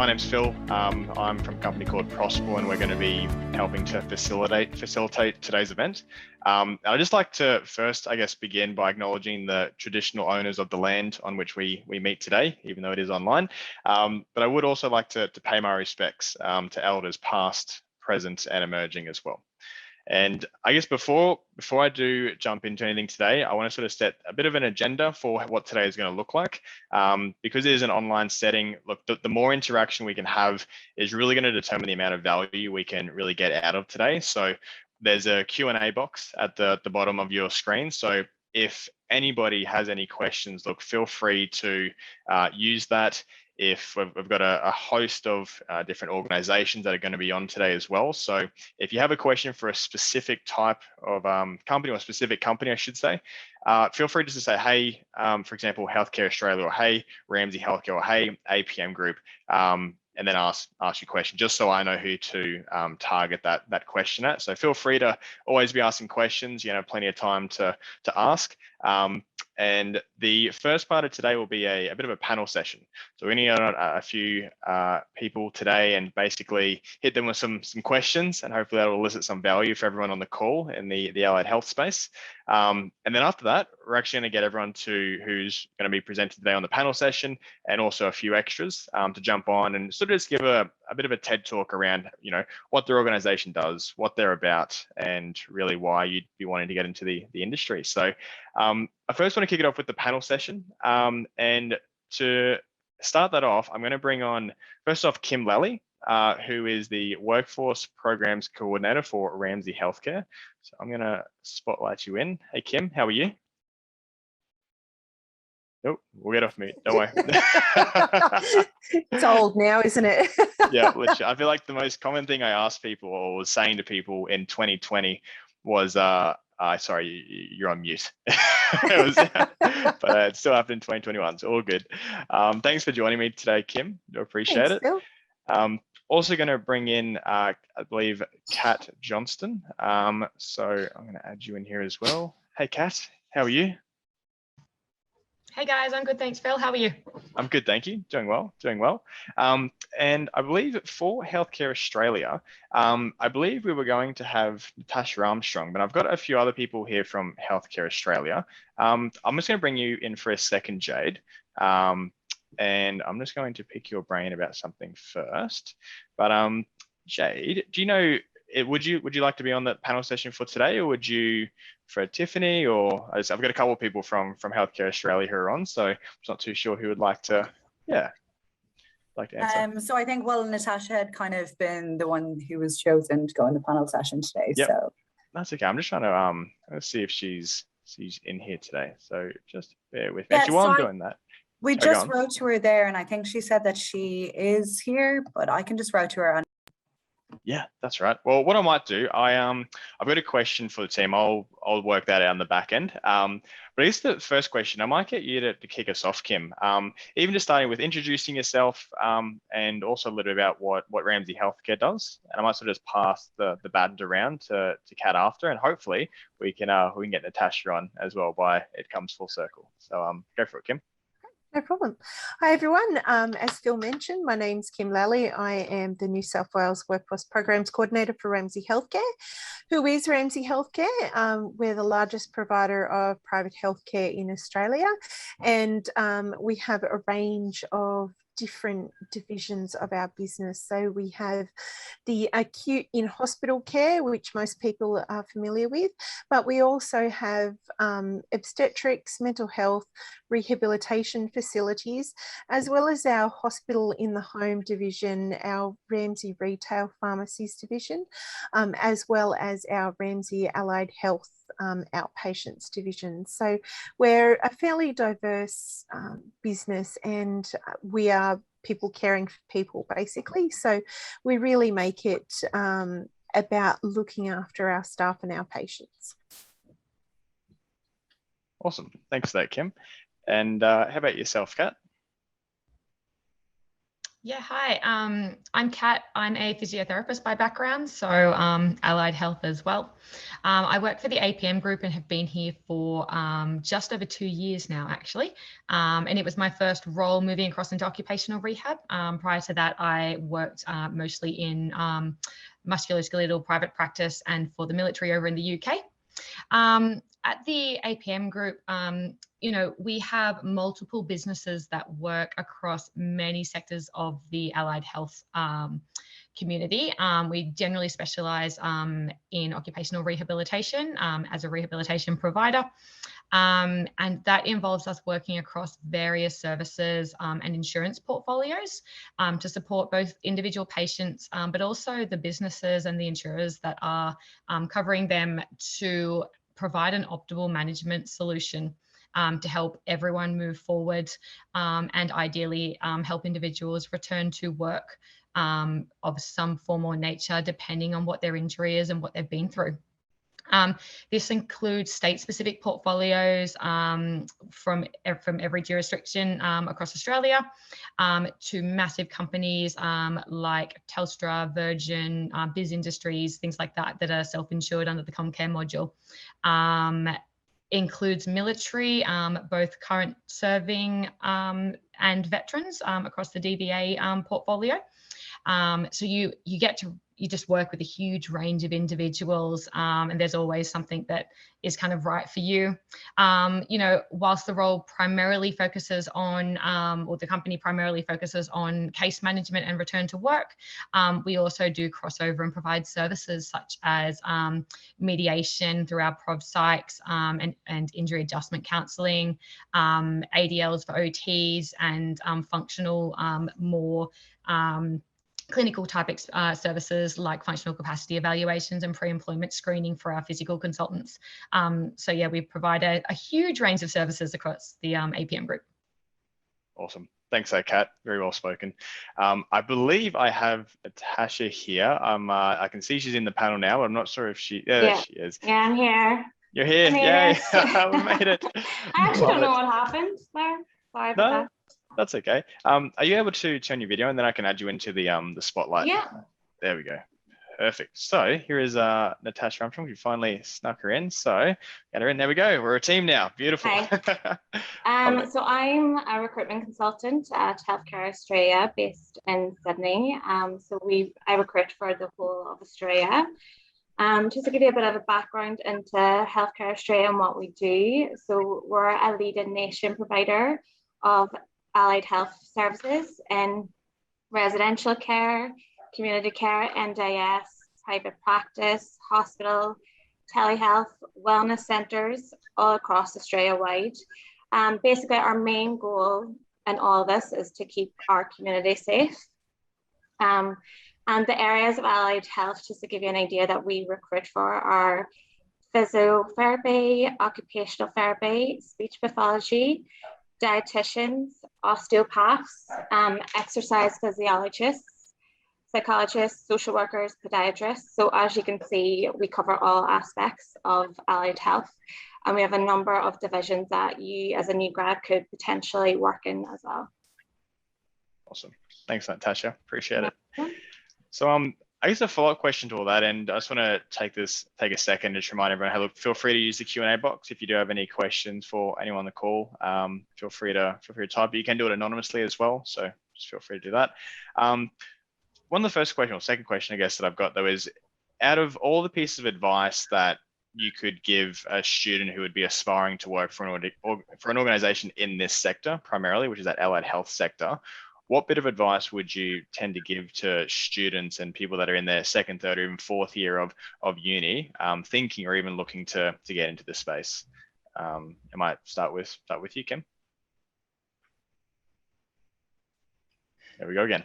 my name's Phil. I'm from a company called Prosper, and we're going to be helping to facilitate today's event. I'd just like to first, I guess, begin by acknowledging the traditional owners of the land on which we meet today, even though it is online. But I would also like to pay my respects to elders past, present, and emerging as well. And I guess before I do jump into anything today, I want to sort of set a bit of an agenda for what today is going to look like. Because it is an online setting, look, the more interaction we can have is really going to determine the amount of value we can really get out of today. So there's a Q&A box at the bottom of your screen. So if anybody has any questions, look, feel free to use that. If we've got a host of different organizations that are going to be on today as well. So if you have a question for a specific type of company, or specific company, I should say, feel free just to say, hey, for example, Healthcare Australia, or hey, Ramsay Health Care, or hey, APM Group, and then ask your question, just so I know who to target that question at. So feel free to always be asking questions, plenty of time to ask. And the first part of today will be a bit of a panel session. So we're going to get a few people today and basically hit them with some questions, and hopefully that will elicit some value for everyone on the call in the allied health space. And then after that, we're actually going to get everyone who's going to be presented today on the panel session, and also a few extras to jump on and sort of just give a bit of a TED talk around, what their organization does, what they're about, and really why you'd be wanting to get into the industry. So I first want to kick it off with the panel session. And to start that off, I'm going to bring on, first off, Kim Lally, who is the Workforce Programs Coordinator for Ramsay Healthcare. So I'm going to spotlight you in. Hey, Kim, how are you? Nope, we'll get off mute. Don't worry. It's old now, isn't it? Yeah, literally. I feel like the most common thing I asked people, or was saying to people in 2020 was, sorry, you're on mute. But it still happened in 2021, so all good. Thanks for joining me today, Kim. I appreciate it. Phil. Also going to bring in, I believe, Kat Johnston. So I'm going to add you in here as well. Hey, Kat, how are you? Hey guys, I'm good, thanks, Phil. How are you? I'm good, thank you. Doing well. And I believe for Healthcare Australia, I believe we were going to have Natasha Armstrong, but I've got a few other people here from Healthcare Australia. I'm just going to bring you in for a second, Jade. And I'm just going to pick your brain about something first. But Jade, do you know, would you like to be on the panel session for today, or would you for Tiffany? Or I've got a couple of people from Healthcare Australia who are on, so I'm not too sure who would like to answer. So I think, well, Natasha had kind of been the one who was chosen to go on the panel session today. Yep. So that's okay. I'm just trying to let's see if she's in here today. So just bear with me. Actually, while I'm doing that, we just wrote to her there, and I think she said that she is here, but I can just write to her. Yeah, that's right. Well, what I might do, I've got a question for the team. I'll work that out on the back end. But I guess the first question, I might get you to kick us off, Kim. Even just starting with introducing yourself, and also a little bit about what Ramsay Healthcare does. And I might sort of just pass the baton around to Kat after, and hopefully we can get Natasha on as well by it comes full circle. So go for it, Kim. No problem. Hi, everyone. As Phil mentioned, my name's Kim Lally. I am the New South Wales Workforce Programs Coordinator for Ramsay Healthcare. Who is Ramsay Healthcare? We're the largest provider of private healthcare in Australia, and we have a range of different divisions of our business. So we have the acute in-hospital care, which most people are familiar with, but we also have obstetrics, mental health, rehabilitation facilities, as well as our hospital in the home division, our Ramsay Retail Pharmacies division, as well as our Ramsay Allied Health outpatients division. So we're a fairly diverse business, and we are people caring for people, basically. So we really make it about looking after our staff and our patients. Awesome. Thanks for that, Kim. And how about yourself, Kat? Yeah, hi. I'm Kat. I'm a physiotherapist by background, so Allied Health as well. I work for the APM Group and have been here for just over 2 years now, actually. And it was my first role moving across into occupational rehab. Prior to that, I worked mostly in musculoskeletal private practice and for the military over in the UK. At the APM Group, we have multiple businesses that work across many sectors of the allied health community. We generally specialize in occupational rehabilitation as a rehabilitation provider. And that involves us working across various services and insurance portfolios to support both individual patients, but also the businesses and the insurers that are covering them to provide an optimal management solution to help everyone move forward and ideally help individuals return to work of some form or nature, depending on what their injury is and what they've been through. This includes state-specific portfolios from every jurisdiction across Australia to massive companies like Telstra, Virgin, Biz Industries, things like that that are self-insured under the Comcare module. Includes military, both current serving and veterans across the DVA portfolio. So you just work with a huge range of individuals, and there's always something that is kind of right for you. Whilst the role primarily focuses on, or the company primarily focuses on case management and return to work, we also do crossover and provide services such as mediation through our prov psychs and injury adjustment counselling, ADLs for OTs, and functional more clinical type services like functional capacity evaluations and pre-employment screening for our physical consultants. So yeah, we provide a huge range of services across the APM Group. Awesome. Thanks, Kat. Very well spoken. I believe I have Natasha here. I can see she's in the panel now, but I'm not sure if there she is. Yeah, I'm here. You're here. Yay. We made it. I actually don't know what happened there. Sorry about that. That's okay. Are you able to turn your video and then I can add you into the spotlight? Yeah. There we go. Perfect. So here is Natasha Armstrong. You finally snuck her in. So get her in. There we go. We're a team now. Beautiful. Hi. So I'm a recruitment consultant at Healthcare Australia based in Sydney. I recruit for the whole of Australia. Just to give you a bit of a background into Healthcare Australia and what we do. So we're a leading nation provider of allied health services in residential care, community care, NDIS, private practice, hospital, telehealth, wellness centres all across Australia wide. Basically, our main goal in all this is to keep our community safe. And the areas of allied health, just to give you an idea that we recruit for, are physiotherapy, occupational therapy, speech pathology, dietitians, osteopaths, exercise physiologists, psychologists, social workers, podiatrists. So as you can see, we cover all aspects of allied health, and we have a number of divisions that you as a new grad could potentially work in as well. Awesome. Thanks, Natasha. Appreciate it. So I guess a follow-up question to all that, and I just want to take a second to just remind everyone, hey, look, feel free to use the Q&A box if you do have any questions for anyone on the call. Feel free to type, but you can do it anonymously as well, so just feel free to do that. One of the first question, or second question, I guess, that I've got though is, out of all the pieces of advice that you could give a student who would be aspiring to work for an organization in this sector primarily, which is that allied health sector, what bit of advice would you tend to give to students and people that are in their second, third, or even fourth year of uni, thinking or even looking to get into this space? I might start with you, Kim. There we go again.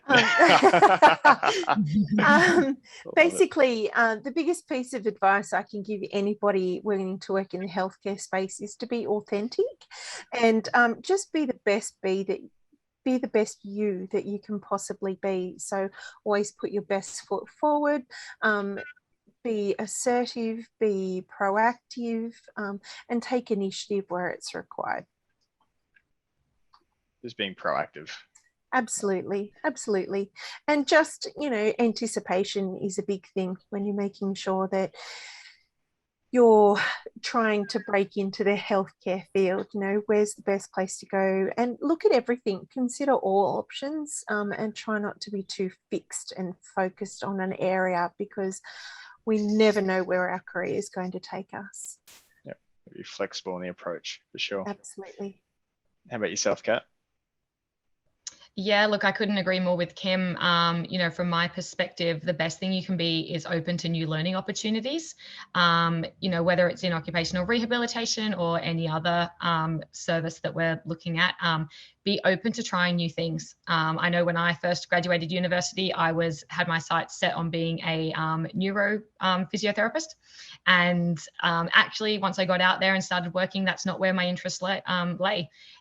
Basically, the biggest piece of advice I can give anybody willing to work in the healthcare space is to be authentic and just be the best be the best you that you can possibly be. So always put your best foot forward, be assertive, be proactive, and take initiative where it's required. Just being proactive. Absolutely, absolutely. And just, anticipation is a big thing when you're making sure that you're trying to break into the healthcare field. Where's the best place to go, and look at everything, consider all options, and try not to be too fixed and focused on an area, because we never know where our career is going to take us. Yeah, be flexible in the approach for sure. Absolutely. How about yourself, Kat? Yeah, look, I couldn't agree more with Kim. From my perspective, the best thing you can be is open to new learning opportunities. Whether it's in occupational rehabilitation or any other service that we're looking at, be open to trying new things. I know when I first graduated university, I had my sights set on being a neuro physiotherapist. And actually, once I got out there and started working, that's not where my interest lay.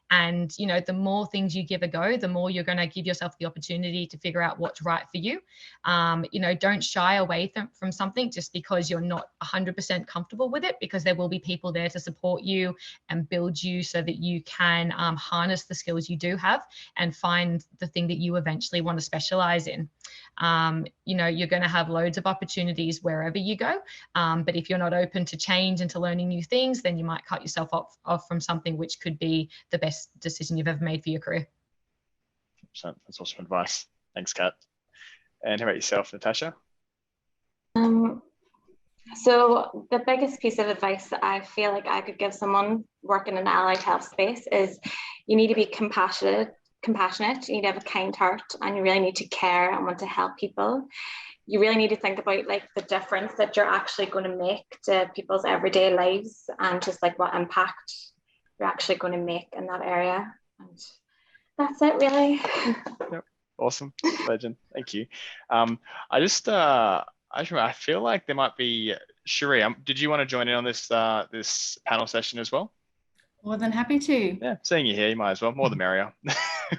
And, the more things you give a go, the more you're going to give yourself the opportunity to figure out what's right for you. Don't shy away from something just because you're not 100% comfortable with it, because there will be people there to support you and build you so that you can harness the skills you do have and find the thing that you eventually want to specialize in. You're going to have loads of opportunities wherever you go. But if you're not open to change and to learning new things, then you might cut yourself off from something which could be the best decision you've ever made for your career. That's awesome advice. Thanks, Kat. And how about yourself, Natasha? So the biggest piece of advice that I feel like I could give someone working in the allied health space is you need to be compassionate, you need to have a kind heart, and you really need to care and want to help people. You really need to think about like the difference that you're actually going to make to people's everyday lives, and just like what impact you're actually going to make in that area. And that's it, really. Yep. Awesome. Legend. Thank you. I feel like there might be Cherie. Did you want to join in on this panel session as well? More than happy to. Yeah, seeing you here, you might as well. More the merrier.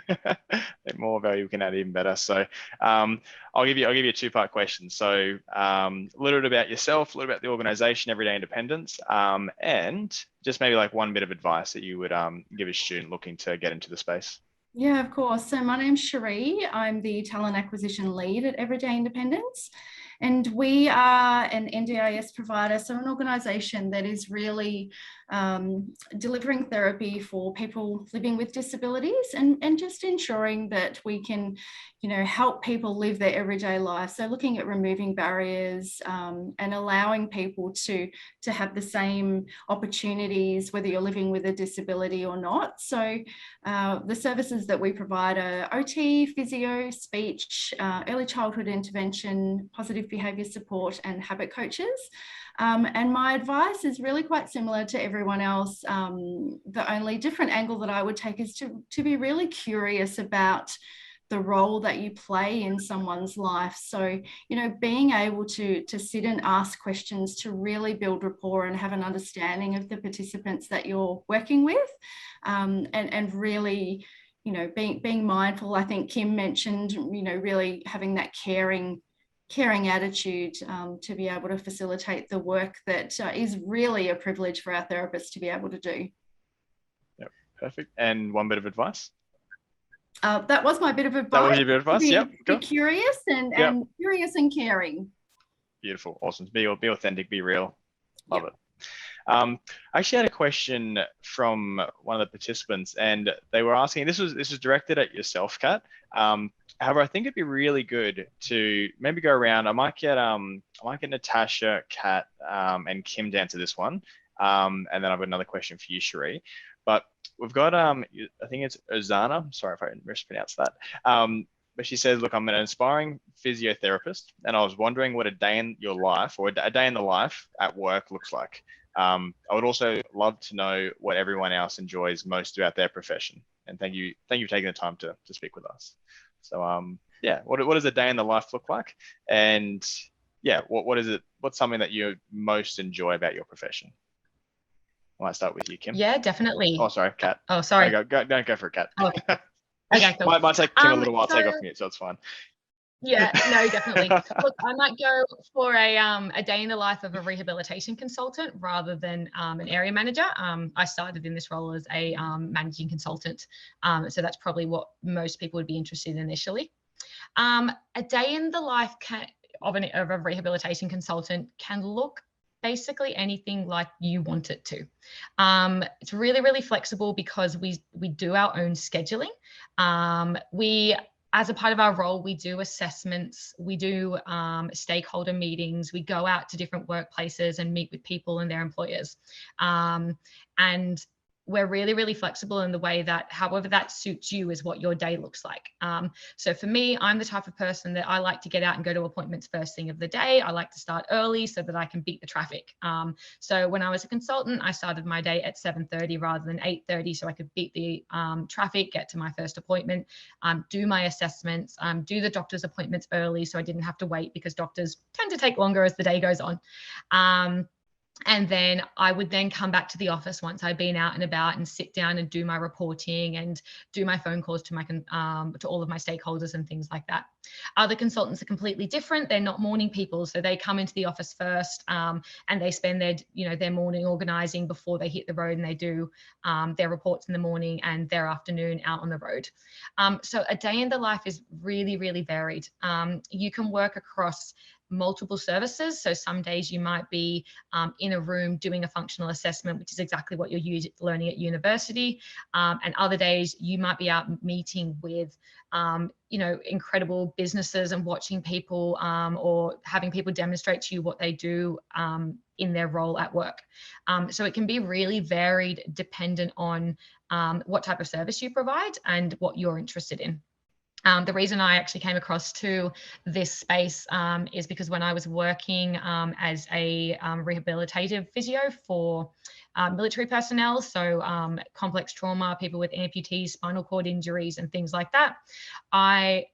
The more value we can add, even better. So I'll give you a two-part question. So a little bit about yourself, a little bit about the organization, Everyday Independence, and just maybe like one bit of advice that you would give a student looking to get into the space. Yeah, of course. So my name's Cherie. I'm the talent acquisition lead at Everyday Independence. And we are an NDIS provider, so an organisation that is really delivering therapy for people living with disabilities, and just ensuring that we can, help people live their everyday life. So looking at removing barriers and allowing people to have the same opportunities, whether you're living with a disability or not. So the services that we provide are OT, physio, speech, early childhood intervention, positive behaviour support, and habit coaches. And my advice is really quite similar to everyone else. The only different angle that I would take is to be really curious about the role that you play in someone's life. So, being able to sit and ask questions to really build rapport and have an understanding of the participants that you're working with, and really, being mindful. I think Kim mentioned, really having that caring attitude to be able to facilitate the work that is really a privilege for our therapists to be able to do. Yep, perfect. And one bit of advice? That was my bit of advice. That was your bit of advice, yep. Be curious and curious and caring. Beautiful, awesome. Be authentic, be real. Love it. I actually had a question from one of the participants, and they were asking, this was directed at yourself, Kat. However, I think it'd be really good to maybe go around. I might get Natasha, Kat, and Kim to answer this one, and then I've got another question for you, Cherie. But we've got I think it's Ozana. Sorry if I mispronounced that. But she says, look, I'm an aspiring physiotherapist, and I was wondering what a day in your life, or a day in the life at work, looks like. I would also love to know what everyone else enjoys most about their profession. And thank you for taking the time to speak with us. So yeah, what does a day in the life look like? And yeah, what is it? What's something that you most enjoy about your profession? I might start with you, Kim. Yeah, definitely. Oh, sorry, Kat. Oh, sorry. Go for it, Kat. Oh. Okay, cool. Might take Kim a little while to take off mute, so it's fine. Yeah, no, definitely. Look, I might go for a day in the life of a rehabilitation consultant rather than an area manager. I started in this role as a managing consultant, so that's probably what most people would be interested in initially. A day in the life of a rehabilitation consultant can look basically anything like you want it to. It's really, really flexible because we do our own scheduling. As a part of our role, we do assessments, we do stakeholder meetings, we go out to different workplaces and meet with people and their employers. And we're really, really flexible in the way that however that suits you is what your day looks like. So for me, I'm the type of person that I like to get out and go to appointments first thing of the day. I like to start early so that I can beat the traffic. So when I was a consultant, I started my day at 7:30 rather than 8:30 so I could beat the traffic, get to my first appointment, do my assessments, do the doctor's appointments early so I didn't have to wait because doctors tend to take longer as the day goes on. And then I would then come back to the office once I'd been out and about and sit down and do my reporting and do my phone calls to to all of my stakeholders and things like that. Other consultants are completely different. They're not morning people, so they come into the office first and they spend their morning organizing before they hit the road, and they do their reports in the morning and their afternoon out on the road. So a day in the life is really, really varied. You can work across multiple services. So some days you might be in a room doing a functional assessment, which is exactly what you're learning at university. And other days you might be out meeting with, incredible businesses and watching people or having people demonstrate to you what they do in their role at work. So it can be really varied dependent on what type of service you provide and what you're interested in. The reason I actually came across to this space is because when I was working as a rehabilitative physio for military personnel, so complex trauma, people with amputees, spinal cord injuries and things like that, I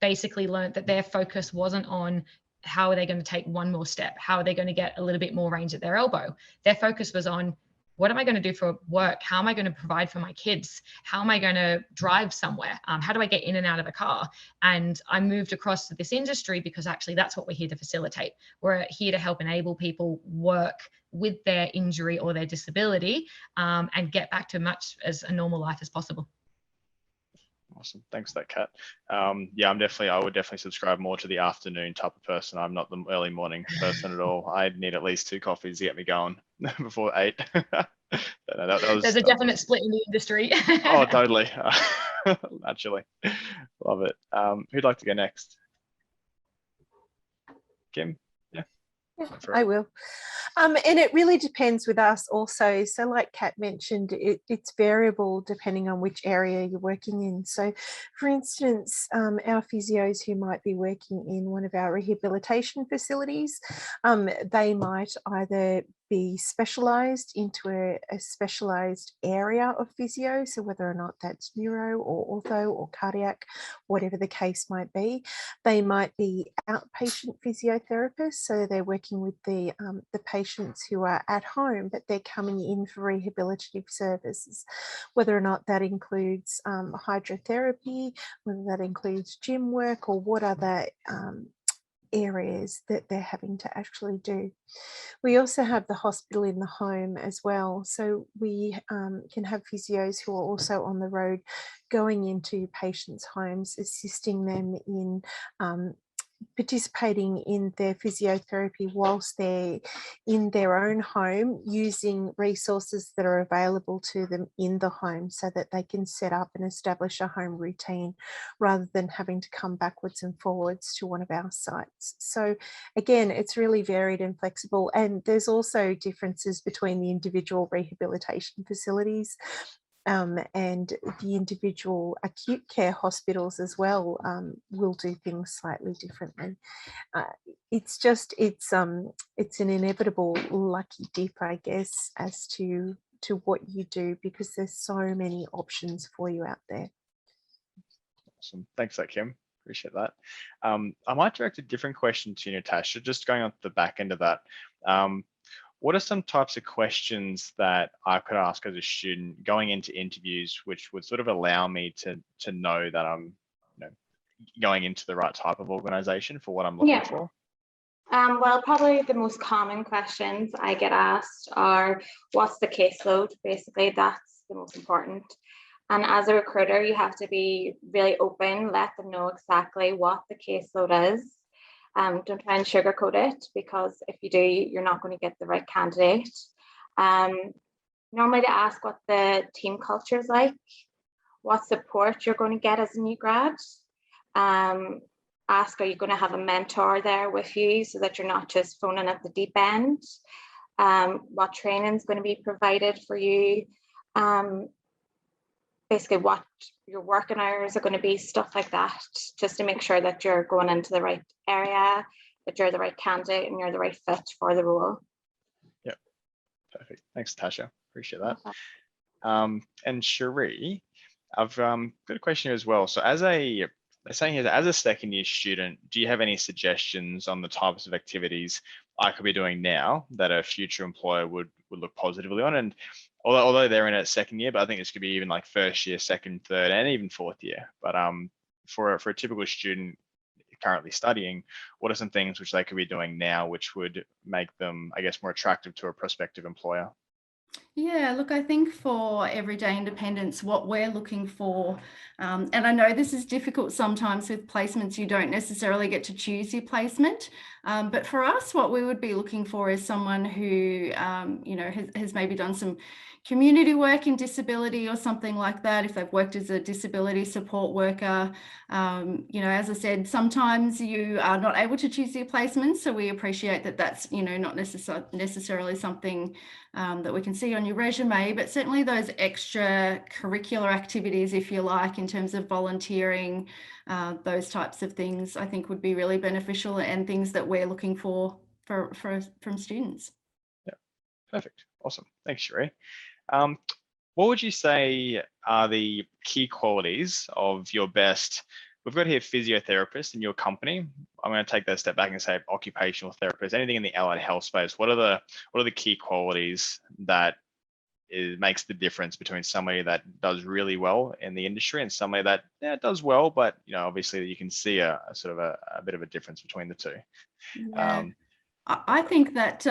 basically learned that their focus wasn't on how are they going to take one more step, how are they going to get a little bit more range at their elbow. Their focus was on, what am I going to do for work? How am I going to provide for my kids? How am I going to drive somewhere? How do I get in and out of a car? And I moved across to this industry because actually that's what we're here to facilitate. We're here to help enable people work with their injury or their disability and get back to much as a normal life as possible. Awesome. Thanks for that, Kat. I would definitely subscribe more to the afternoon type of person. I'm not the early morning person at all. I need at least 2 coffees to get me going before 8. There's a definite split in the industry. Oh, totally. Naturally. Love it. Who'd like to go next? Kim? Yeah, I will. And it really depends with us also. So like Kat mentioned, it's variable depending on which area you're working in. So for instance, our physios who might be working in one of our rehabilitation facilities, they might either be specialised into a specialised area of physio, so whether or not that's neuro or ortho or cardiac, whatever the case might be. They might be outpatient physiotherapists, so they're working with the patients who are at home, but they're coming in for rehabilitative services, whether or not that includes hydrotherapy, whether that includes gym work, or what other areas that they're having to actually do. We also have the hospital in the home as well. So we can have physios who are also on the road going into patients' homes, assisting them in participating in their physiotherapy whilst they're in their own home, using resources that are available to them in the home so that they can set up and establish a home routine rather than having to come backwards and forwards to one of our sites. So again, it's really varied and flexible, and there's also differences between the individual rehabilitation facilities and the individual acute care hospitals as well will do things slightly differently. It's an inevitable lucky dip, I guess, as to what you do, because there's so many options for you out there. Awesome. Thanks for that, Kim. Appreciate that. I might direct a different question to you, Natasha, just going on the back end of that. What are some types of questions that I could ask as a student going into interviews, which would sort of allow me to know that I'm going into the right type of organization for what I'm looking for? Well, probably the most common questions I get asked are, what's the caseload? Basically, that's the most important. And as a recruiter, you have to be really open, let them know exactly what the caseload is. Don't try and sugarcoat it, because if you do, you're not going to get the right candidate. Normally to ask what the team culture is like, what support you're going to get as a new grad. Ask, are you going to have a mentor there with you so that you're not just phoning at the deep end? What training is going to be provided for you? Basically what your working hours are going to be, stuff like that, just to make sure that you're going into the right area, that you're the right candidate and you're the right fit for the role. Yeah, perfect. Thanks, Natasha. Appreciate that. And Cherie, I've got a question here as well. So as a second year student, do you have any suggestions on the types of activities I could be doing now that a future employer would look positively on? And although they're in a second year, but I think this could be even like first year, second, third, and even fourth year. But for a typical student currently studying, what are some things which they could be doing now which would make them, I guess, more attractive to a prospective employer? Yeah, look, I think for everyday independence, what we're looking for, and I know this is difficult sometimes with placements, you don't necessarily get to choose your placement, but for us, what we would be looking for is someone who, you know, has maybe done some community work in disability or something like that, if they've worked as a disability support worker. You know, as I said, sometimes you are not able to choose your placements, so we appreciate that that's, you know, not necessarily something that we can see on your resume, but certainly those extra curricular activities, if you like, in terms of volunteering, those types of things, I think would be really beneficial and things that we're looking for from students. Yeah, perfect. Awesome. Thanks, Cherie. What would you say are the key qualities of your best? We've got here physiotherapist in your company. I'm going to take that a step back and say occupational therapist. Anything in the allied health space. What are the key qualities that makes the difference between somebody that does really well in the industry and somebody that does well, but you know, obviously you can see a sort of a bit of a difference between the two. Yeah. I think that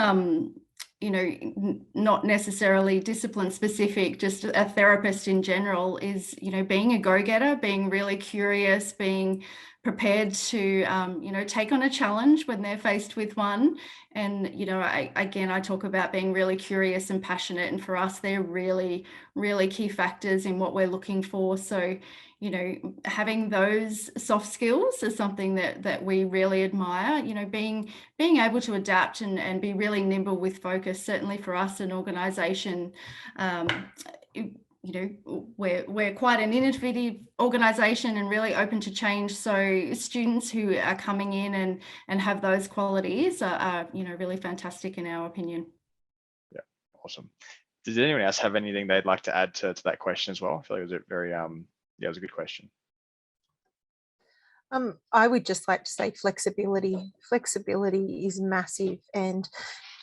you know, not necessarily discipline specific, just a therapist in general is, you know, being a go-getter, being really curious, being prepared to, you know, take on a challenge when they're faced with one. And, you know, I talk about being really curious and passionate. And for us, they're really, really key factors in what we're looking for. So, you know, having those soft skills is something that we really admire, you know, being able to adapt and be really nimble with focus. Certainly for us, an organisation, you know, we're quite an innovative organisation and really open to change. So students who are coming in and have those qualities are, you know, really fantastic in our opinion. Yeah, awesome. Does anyone else have anything they'd like to add to that question as well? I feel like it was a very yeah, it was a good question. I would just like to say flexibility. Flexibility is massive, and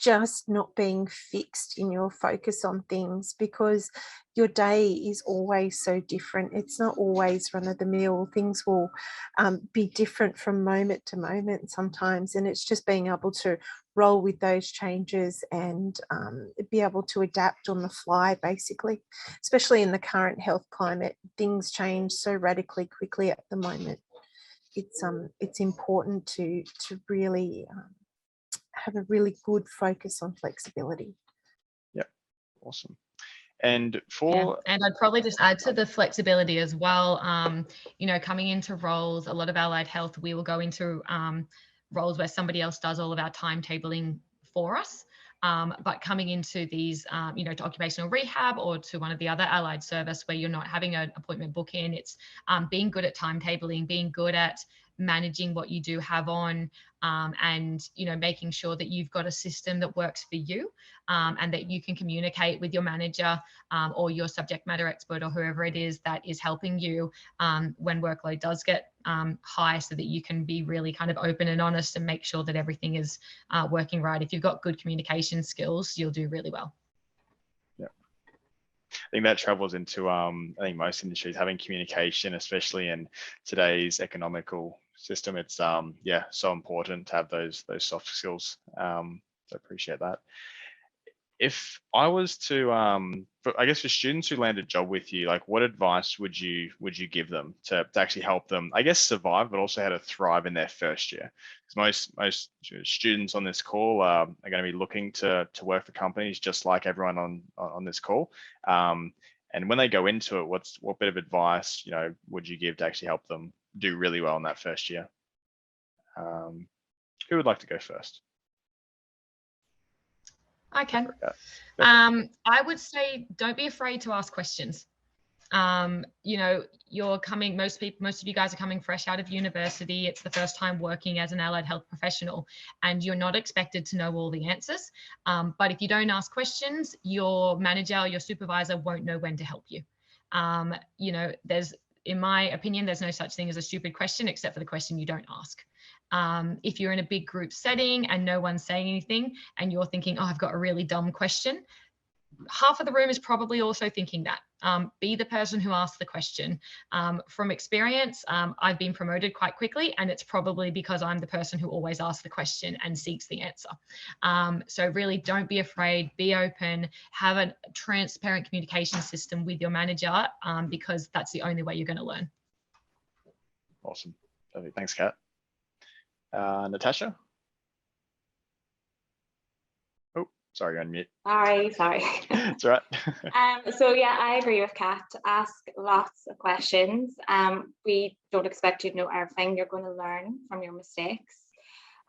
just not being fixed in your focus on things, because your day is always so different. It's not always run of the mill. Things will be different from moment to moment sometimes, and it's just being able to roll with those changes and be able to adapt on the fly, basically, especially in the current health climate. Things change so radically quickly at the moment. It's important to really have a really good focus on flexibility. Yeah, awesome. And and I'd probably just add to the flexibility as well. You know, coming into roles, a lot of allied health, we will go into roles where somebody else does all of our timetabling for us. But coming into these, you know, to occupational rehab or to one of the other allied service where you're not having an appointment book in, it's being good at timetabling, being good at managing what you do have on, and, you know, making sure that you've got a system that works for you, and that you can communicate with your manager or your subject matter expert or whoever it is that is helping you when workload does get high, so that you can be really kind of open and honest and make sure that everything is working right. If you've got good communication skills, you'll do really well. Yeah. think that travels into I think most industries having communication, especially in today's economical system. It's yeah, so important to have those soft skills. So I appreciate that. If I was to I guess for students who land a job with you, like what advice would you give them to actually help them, I guess, survive, but also how to thrive in their first year? Because most students on this call are going to be looking to work for companies just like everyone on this call. And when they go into it, what bit of advice, you know, would you give to actually help them do really well in that first year? Who would like to go first? I can. I would say don't be afraid to ask questions. You know, you're coming, most of you guys are coming fresh out of university. It's the first time working as an allied health professional, and you're not expected to know all the answers. But if you don't ask questions, your manager, your supervisor won't know when to help you. You know, in my opinion, there's no such thing as a stupid question except for the question you don't ask. If you're in a big group setting and no one's saying anything and you're thinking, oh, I've got a really dumb question, half of the room is probably also thinking that. Be the person who asks the question. From experience, I've been promoted quite quickly, and it's probably because I'm the person who always asks the question and seeks the answer. So really don't be afraid, be open, have a transparent communication system with your manager, because that's the only way you're going to learn. Awesome. Perfect. Thanks, Kat. Natasha? Oh, sorry, you're on mute. Sorry. That's all right. So yeah, I agree with Kat. Ask lots of questions. We don't expect you to know everything. You're going to learn from your mistakes.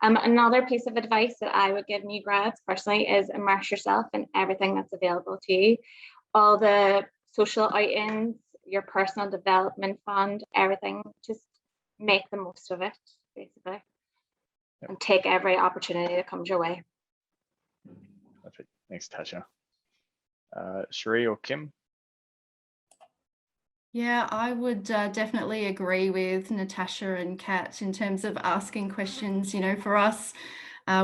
Another piece of advice that I would give new grads personally is immerse yourself in everything that's available to you. All the social outings, your personal development fund, everything. Just make the most of it, basically. Yep. And take every opportunity that comes your way. Perfect. Thanks, Tasha. Cherie or Kim? Yeah, I would definitely agree with Natasha and Kat in terms of asking questions. You know, for us,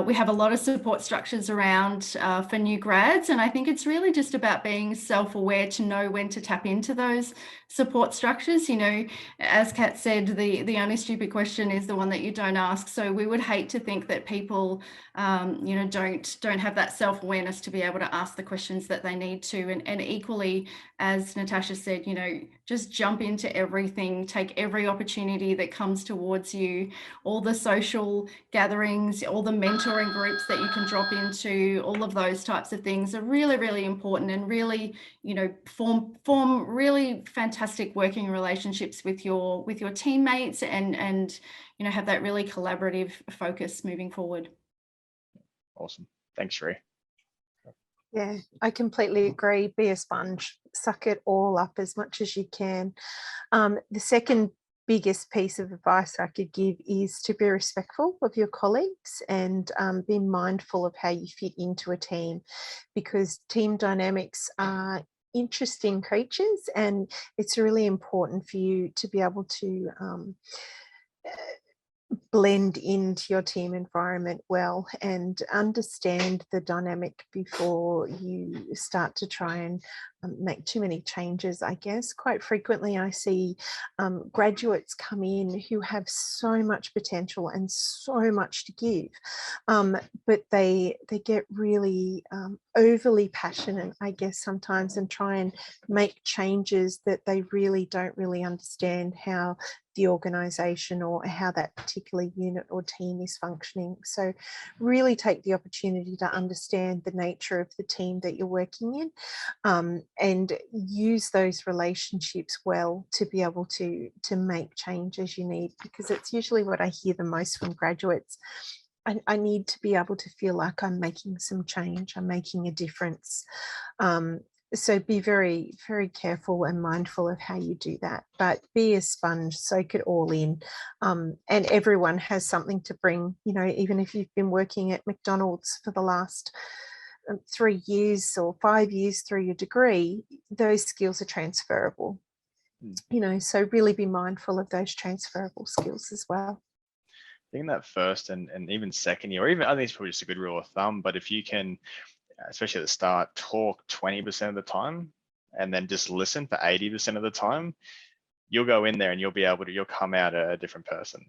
we have a lot of support structures around for new grads, and I think it's really just about being self-aware to know when to tap into those support structures. You know, as Kat said, the only stupid question is the one that you don't ask. So we would hate to think that people, you know, don't have that self-awareness to be able to ask the questions that they need to. And equally, as Natasha said, you know, just jump into everything, take every opportunity that comes towards you, all the social gatherings, all the mentoring groups that you can drop into, all of those types of things are really, really important, and really, you know, form really fantastic working relationships with your teammates, and you know, have that really collaborative focus moving forward. Awesome. Thanks, Cherie. Yeah, I completely agree. Be a sponge, suck it all up as much as you can. The second biggest piece of advice I could give is to be respectful of your colleagues, and be mindful of how you fit into a team, because team dynamics are interesting creatures, and it's really important for you to be able to blend into your team environment well and understand the dynamic before you start to try and make too many changes. I guess quite frequently I see graduates come in who have so much potential and so much to give, but they get really overly passionate, I guess, sometimes, and try and make changes that they really don't really understand how the organisation or how that particular unit or team is functioning. So really take the opportunity to understand the nature of the team that you're working in, and use those relationships well to be able to make changes you need, because it's usually what I hear the most from graduates. I need to be able to feel like I'm making some change, I'm making a difference. So be very, very careful and mindful of how you do that, but be a sponge, soak it all in. And everyone has something to bring, you know, even if you've been working at McDonald's for the last 3 years or 5 years through your degree, those skills are transferable, you know, so really be mindful of those transferable skills as well. I think that first and even second year, or even, I think it's probably just a good rule of thumb, but if you can, especially at the start, talk 20% of the time, and then just listen for 80% of the time, you'll go in there and you'll come out a different person.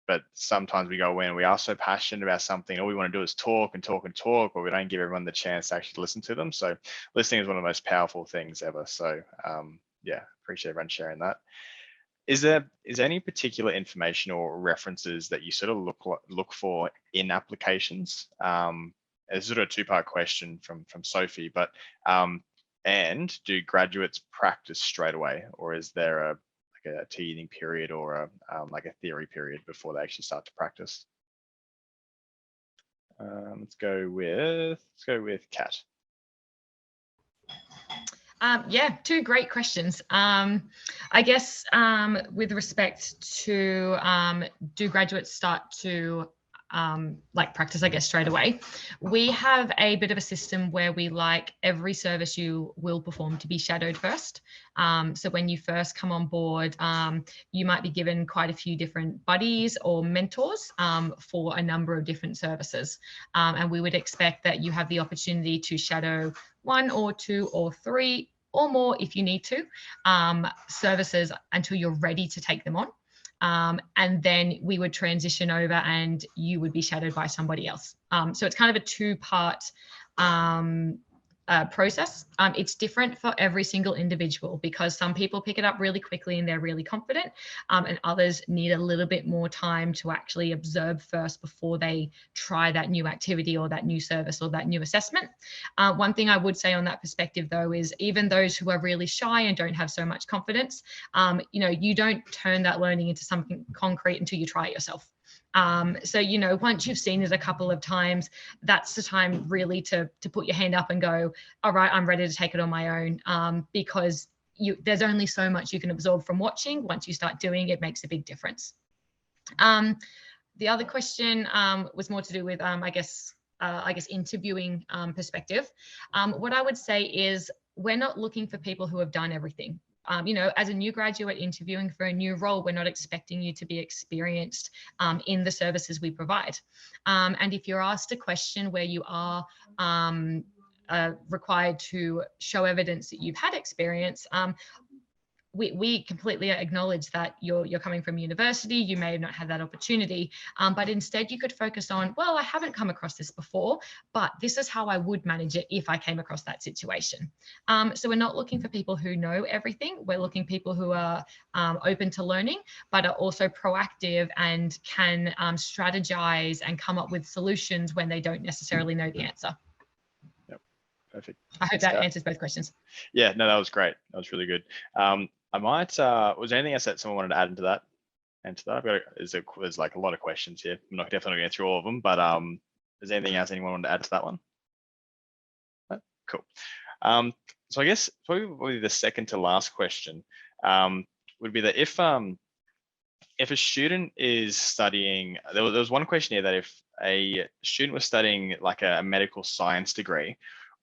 But sometimes we go in, we are so passionate about something, all we want to do is talk and talk and talk, but we don't give everyone the chance to actually listen to them. So listening is one of the most powerful things ever. So yeah, appreciate everyone sharing that. Is there any particular information or references that you sort of look for in applications? It's sort of a two-part question from Sophie, but and do graduates practice straight away, or is there a teething period or like a theory period before they actually start to practice? Let's go with Kat. Yeah, two great questions. I guess with respect to do graduates start to like practice, I guess, straight away. We have a bit of a system where we like every service you will perform to be shadowed first. So when you first come on board, you might be given quite a few different buddies or mentors for a number of different services. And we would expect that you have the opportunity to shadow 1 or 2 or 3 or more if you need to services until you're ready to take them on. And then we would transition over and you would be shadowed by somebody else. So it's kind of a two-part process. It's different for every single individual because some people pick it up really quickly and they're really confident, and others need a little bit more time to actually observe first before they try that new activity or that new service or that new assessment. One thing I would say on that perspective though is even those who are really shy and don't have so much confidence, you don't turn that learning into something concrete until you try it yourself. So, once you've seen it a couple of times, that's the time really to put your hand up and go, all right, I'm ready to take it on my own, because there's only so much you can absorb from watching. Once you start doing it, makes a big difference. The other question was more to do with, I guess, interviewing perspective. What I would say is we're not looking for people who have done everything. As a new graduate interviewing for a new role, we're not expecting you to be experienced in the services we provide. And if you're asked a question where you are required to show evidence that you've had experience, we completely acknowledge that you're coming from university, you may have not had that opportunity, but instead you could focus on, well, I haven't come across this before, but this is how I would manage it if I came across that situation. So we're not looking for people who know everything. We're looking for people who are open to learning, but are also proactive and can strategize and come up with solutions when they don't necessarily know the answer. Yep, perfect. I hope that answers both questions. Yeah, no, that was great. That was really good. I might, was there anything else that someone wanted to add into that? There's like a lot of questions here. I'm not definitely going to get through all of them, but is there anything else anyone wanted to add to that one? Cool. So I guess probably the second to last question would be that if a student is studying, there was one question here that if a student was studying like a medical science degree,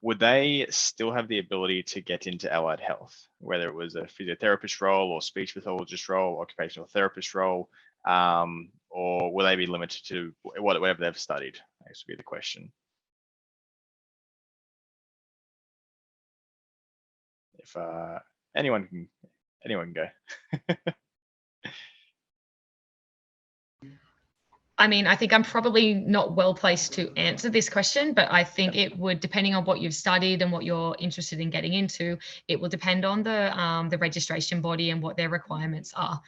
would they still have the ability to get into allied health, whether it was a physiotherapist role or speech pathologist role, occupational therapist role, or will they be limited to whatever they've studied? I guess would be the question. If anyone can go. I mean, I think I'm probably not well placed to answer this question, but I think it would, depending on what you've studied and what you're interested in getting into, it will depend on the registration body and what their requirements are.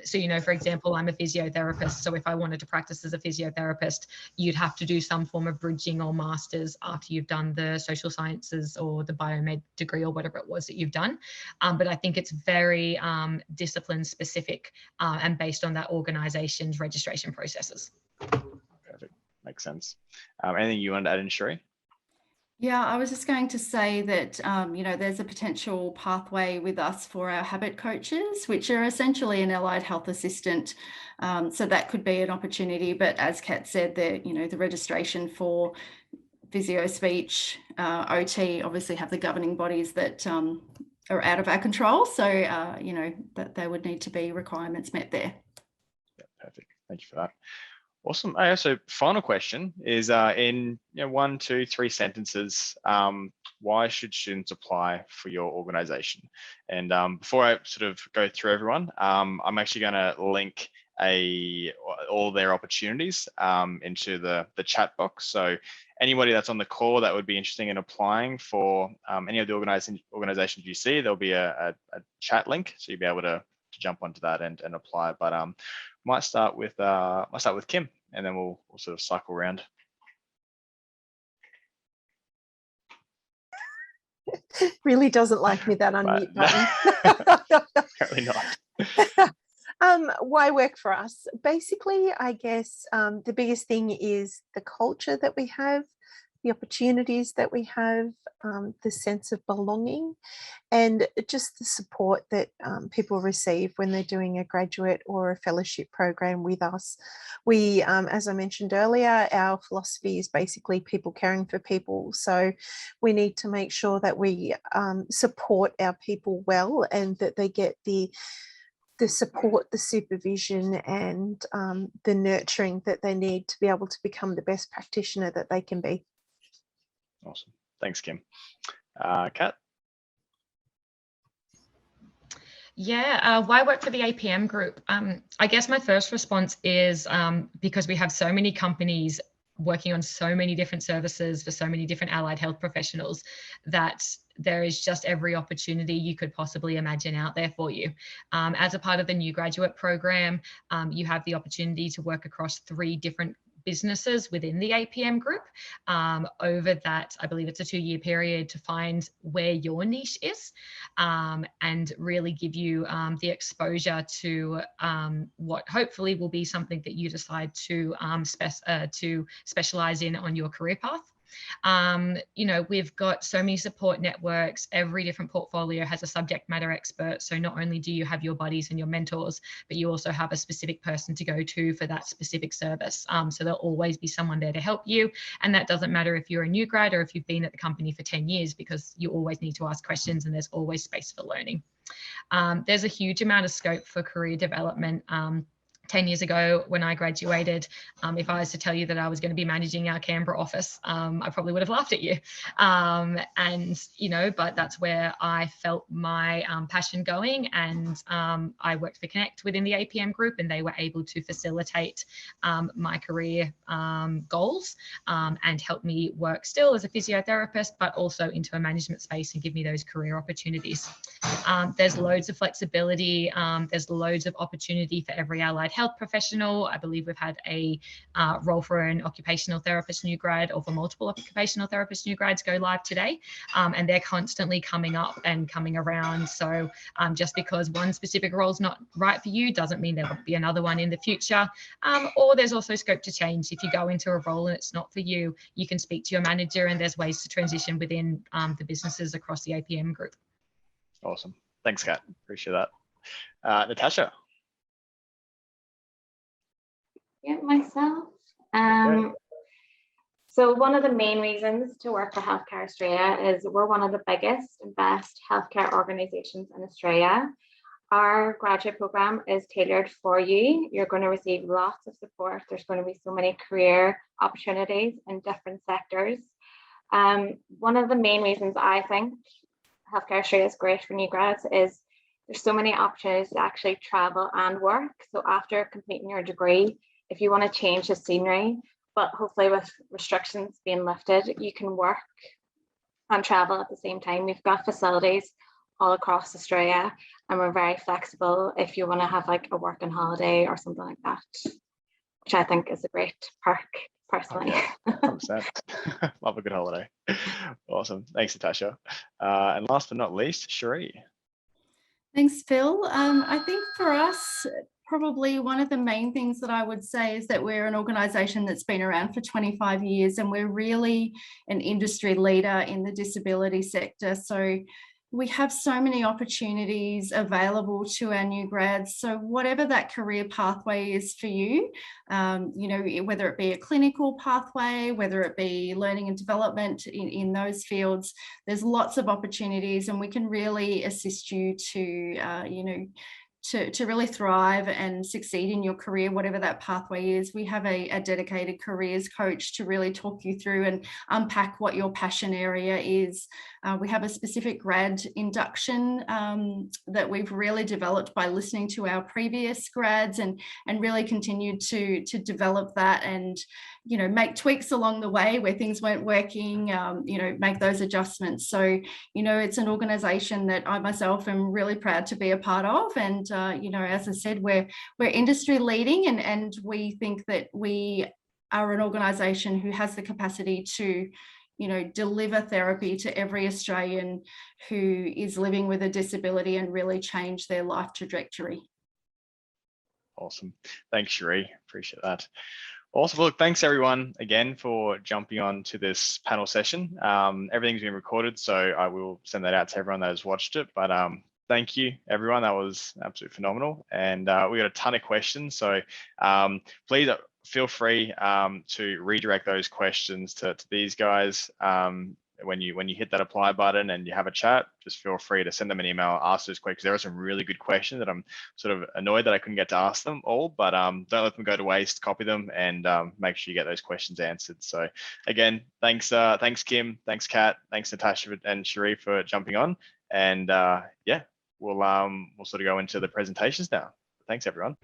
So, for example, I'm a physiotherapist. So if I wanted to practice as a physiotherapist, you'd have to do some form of bridging or master's after you've done the social sciences or the biomed degree or whatever it was that you've done. But I think it's very discipline specific and based on that organization's registration processes. Perfect. Makes sense. Anything you want to add in, Sheree? Yeah, I was just going to say that, there's a potential pathway with us for our habit coaches, which are essentially an allied health assistant. So that could be an opportunity. But as Kat said, the registration for physio, speech, OT obviously have the governing bodies that are out of our control. So, that there would need to be requirements met there. Yeah, perfect. Thank you for that. Awesome. So final question is in 1, 2, 3 sentences, why should students apply for your organization? And before I sort of go through everyone, I'm actually going to link all their opportunities into the chat box. So anybody that's on the call that would be interested in applying for any of the organizations you see, there'll be a chat link, so you'll be able to jump onto that and apply. But might start with Kim, and then we'll sort of cycle around. Really doesn't like me, that unmute button. Apparently not. Why work for us? Basically, I guess the biggest thing is the culture that we have, the opportunities that we have, the sense of belonging, and just the support that people receive when they're doing a graduate or a fellowship program with us. We, as I mentioned earlier, our philosophy is basically people caring for people. So we need to make sure that we support our people well, and that they get the support, the supervision, and the nurturing that they need to be able to become the best practitioner that they can be. Awesome. Thanks, Kim. Kat? Yeah, why work for the APM Group? I guess my first response is because we have so many companies working on so many different services for so many different allied health professionals that there is just every opportunity you could possibly imagine out there for you. As a part of the new graduate program, you have the opportunity to work across 3 different businesses within the APM Group over that, I believe it's a 2-year period, to find where your niche is and really give you the exposure to what hopefully will be something that you decide to specialize in on your career path. You know, we've got so many support networks. Every different portfolio has a subject matter expert. So not only do you have your buddies and your mentors, but you also have a specific person to go to for that specific service. So there'll always be someone there to help you. And that doesn't matter if you're a new grad or if you've been at the company for 10 years, because you always need to ask questions and there's always space for learning. There's a huge amount of scope for career development. 10 years ago when I graduated, if I was to tell you that I was going to be managing our Canberra office, I probably would have laughed at you. And, you know, but that's where I felt my passion going. And I worked for Connect within the APM Group, and they were able to facilitate my career goals and help me work still as a physiotherapist, but also into a management space and give me those career opportunities. There's loads of flexibility. There's loads of opportunity for every allied health professional. I believe we've had a role for an occupational therapist new grad, or for multiple occupational therapist new grads go live today. And they're constantly coming up and coming around. So just because one specific role is not right for you doesn't mean there won't be another one in the future. Or there's also scope to change. If you go into a role and it's not for you, you can speak to your manager, and there's ways to transition within the businesses across the APM Group. Awesome. Thanks, Kat. Appreciate that. Natasha? Yeah, myself. So one of the main reasons to work for Healthcare Australia is we're one of the biggest and best healthcare organisations in Australia. Our graduate program is tailored for you. You're going to receive lots of support. There's going to be so many career opportunities in different sectors. One of the main reasons I think Healthcare Australia is great for new grads is there's so many opportunities to actually travel and work. So after completing your degree, if you want to change the scenery, but hopefully with restrictions being lifted, you can work and travel at the same time. We've got facilities all across Australia, and we're very flexible if you want to have like a working holiday or something like that, which I think is a great perk personally. Oh, yeah. 100%. Love a good holiday. Awesome. Thanks, Natasha. And last but not least, Cherie. Thanks, Phil. I think for us, probably one of the main things that I would say is that we're an organisation that's been around for 25 years, and we're really an industry leader in the disability sector. So we have so many opportunities available to our new grads. So whatever that career pathway is for you, you know, whether it be a clinical pathway, whether it be learning and development in those fields, there's lots of opportunities, and we can really assist you to, you know, to really thrive and succeed in your career, whatever that pathway is. We have a dedicated careers coach to really talk you through and unpack what your passion area is. We have a specific grad induction that we've really developed by listening to our previous grads and really continued to develop that and, you know, make tweaks along the way where things weren't working, you know, make those adjustments. So, you know, it's an organization that I myself am really proud to be a part of. And, you know, as I said, we're industry leading and we think that we are an organization who has the capacity to, you know, deliver therapy to every Australian who is living with a disability and really change their life trajectory. Awesome. Thanks, Cherie. Appreciate that. Awesome. Well, look, thanks everyone again for jumping on to this panel session. Everything's been recorded, so I will send that out to everyone that has watched it. But thank you, everyone. That was absolutely phenomenal. And we got a ton of questions. So please feel free to redirect those questions to these guys. When you hit that apply button and you have a chat, just feel free to send them an email, ask those questions. There are some really good questions that I'm sort of annoyed that I couldn't get to ask them all, but don't let them go to waste, copy them and make sure you get those questions answered. So again, thanks Kim, thanks Kat, thanks Natasha and Cherie for jumping on. And yeah, we'll sort of go into the presentations now. Thanks everyone.